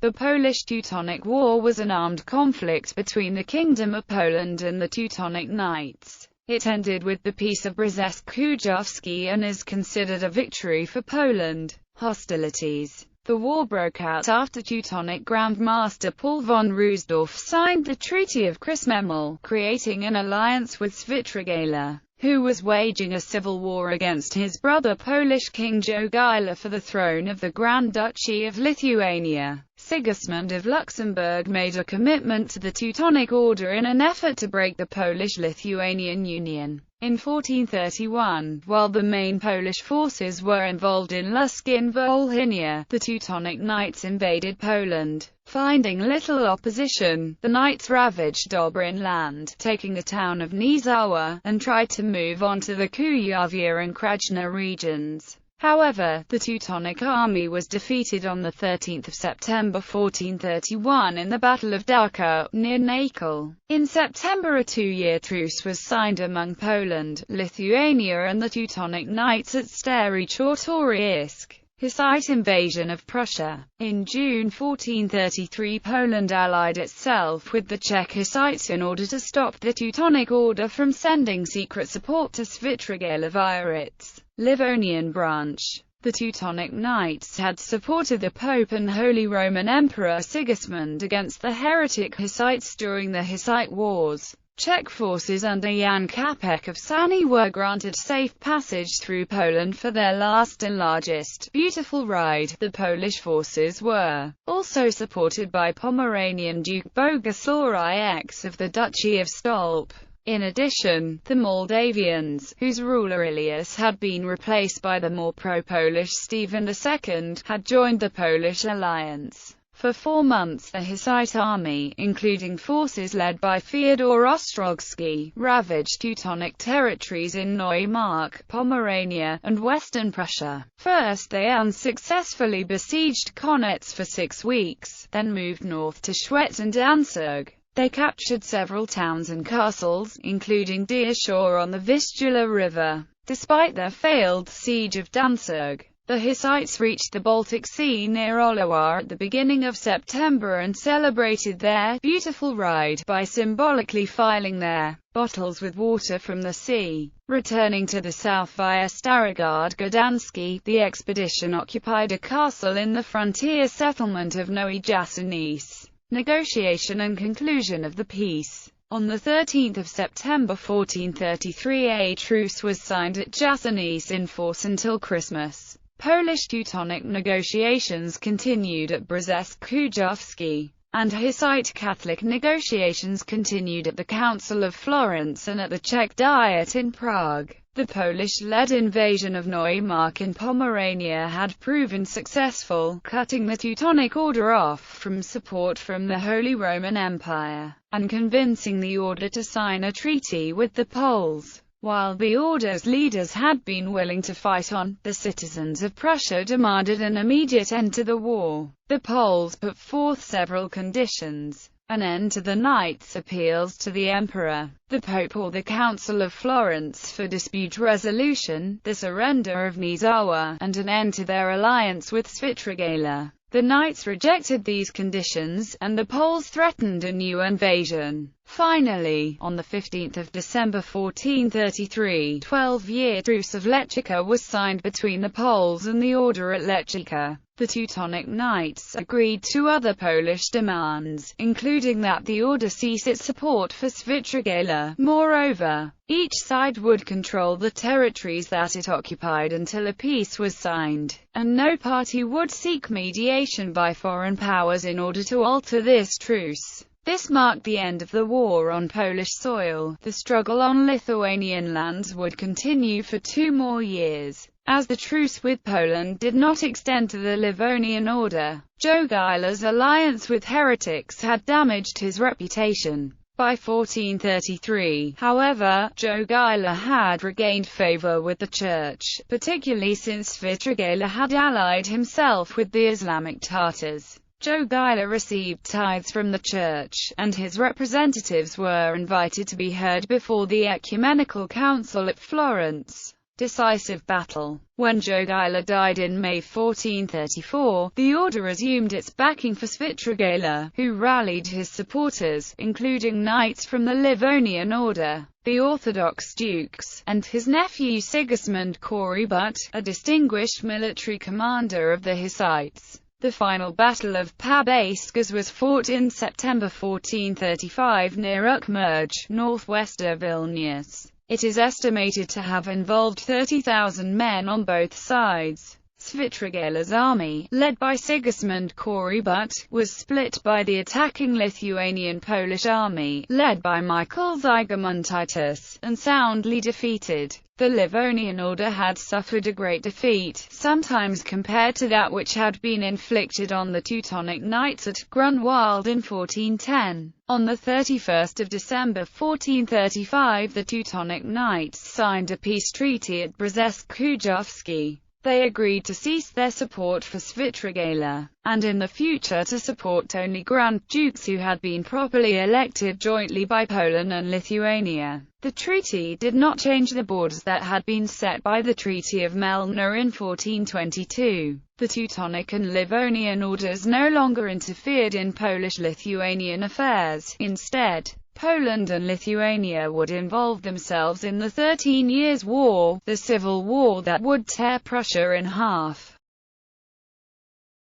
The Polish-Teutonic War was an armed conflict between the Kingdom of Poland and the Teutonic Knights. It ended with the Peace of Brześć Kujawski and is considered a victory for Poland. Hostilities. The war broke out after Teutonic Grand Master Paul von Ruysdorf signed the Treaty of Krzyżmemel, creating an alliance with Świetrogala, who was waging a civil war against his brother Polish King Jogaila for the throne of the Grand Duchy of Lithuania. Sigismund of Luxembourg made a commitment to the Teutonic Order in an effort to break the Polish-Lithuanian Union. In 1431, while the main Polish forces were involved in Lusk in Volhynia, the Teutonic Knights invaded Poland. Finding little opposition, the Knights ravaged Dobrin land, taking the town of Niezawa, and tried to move on to the Kujawia and Krajna regions. However, the Teutonic army was defeated on 13 September 1431 in the Battle of Dachau, near Nakel. In September a two-year truce was signed among Poland, Lithuania and the Teutonic Knights at Stary Czartorysk. Hussite invasion of Prussia. In June 1433 Poland allied itself with the Czech Hussites in order to stop the Teutonic Order from sending secret support to Świetrogala via its Livonian branch. The Teutonic Knights had supported the Pope and Holy Roman Emperor Sigismund against the heretic Hussites during the Hussite Wars. Czech forces under Jan Kapek of Sani were granted safe passage through Poland for their last and largest, beautiful ride. The Polish forces were also supported by Pomeranian Duke Boguslaw X of the Duchy of Stolp. In addition, the Moldavians, whose ruler Ilias had been replaced by the more pro-Polish Stephen II, had joined the Polish alliance. For 4 months the Hussite army, including forces led by Fyodor Ostrogski, ravaged Teutonic territories in Neumark, Pomerania, and western Prussia. First they unsuccessfully besieged Konitz for 6 weeks, then moved north to Schwedt and Danzig. They captured several towns and castles, including Diershaw on the Vistula River. Despite their failed siege of Danzig, the Hussites reached the Baltic Sea near Olawa at the beginning of September and celebrated their beautiful ride by symbolically filling their bottles with water from the sea. Returning to the south via Starogard Gdański, the expedition occupied a castle in the frontier settlement of Nowe Jasenice. Negotiation and conclusion of the peace. On 13 September 1433 a truce was signed at Jasenice in force until Christmas. Polish-Teutonic negotiations continued at Brześć Kujawski, and Hussite Catholic negotiations continued at the Council of Florence and at the Czech Diet in Prague. The Polish-led invasion of Neumark in Pomerania had proven successful, cutting the Teutonic Order off from support from the Holy Roman Empire, and convincing the Order to sign a treaty with the Poles. While the Order's leaders had been willing to fight on, the citizens of Prussia demanded an immediate end to the war. The Poles put forth several conditions: an end to the Knights' appeals to the Emperor, the Pope or the Council of Florence for dispute resolution, the surrender of Niezawa, and an end to their alliance with Świetrogala. The Knights rejected these conditions, and the Poles threatened a new invasion. Finally, on 15 December 1433, 12-year truce of Lechica was signed between the Poles and the Order at Lechica. The Teutonic Knights agreed to other Polish demands, including that the Order cease its support for Świetrogala. Moreover, each side would control the territories that it occupied until a peace was signed, and no party would seek mediation by foreign powers in order to alter this truce. This marked the end of the war on Polish soil. The struggle on Lithuanian lands would continue for 2 more years, as the truce with Poland did not extend to the Livonian Order. Jogaila's alliance with heretics had damaged his reputation. By 1433, however, Jogaila had regained favor with the Church, particularly since Świetrogala had allied himself with the Islamic Tatars. Jogaila received tithes from the Church, and his representatives were invited to be heard before the Ecumenical Council at Florence. decisive battle. When Jogaila died in May 1434, the order resumed its backing for Svitrigaila, who rallied his supporters, including knights from the Livonian Order, the Orthodox dukes, and his nephew Sigismund Korybut, a distinguished military commander of the Hussites. The final Battle of Pabaiskas was fought in September 1435 near Ukmerge, northwest of Vilnius. It is estimated to have involved 30,000 men on both sides. Svitrigaila's army, led by Sigismund Korybut, was split by the attacking Lithuanian-Polish army, led by Michael Zygomontitis, and soundly defeated. The Livonian Order had suffered a great defeat, sometimes compared to that which had been inflicted on the Teutonic Knights at Grunwald in 1410. On the 31st of December 1435 the Teutonic Knights signed a peace treaty at Brześć Kujawski. They agreed to cease their support for Svitrigaila, and in the future to support only Grand Dukes who had been properly elected jointly by Poland and Lithuania. The treaty did not change the borders that had been set by the Treaty of Melno in 1422. The Teutonic and Livonian orders no longer interfered in Polish-Lithuanian affairs. Instead, Poland and Lithuania would involve themselves in the 13 Years' War, the civil war that would tear Prussia in half.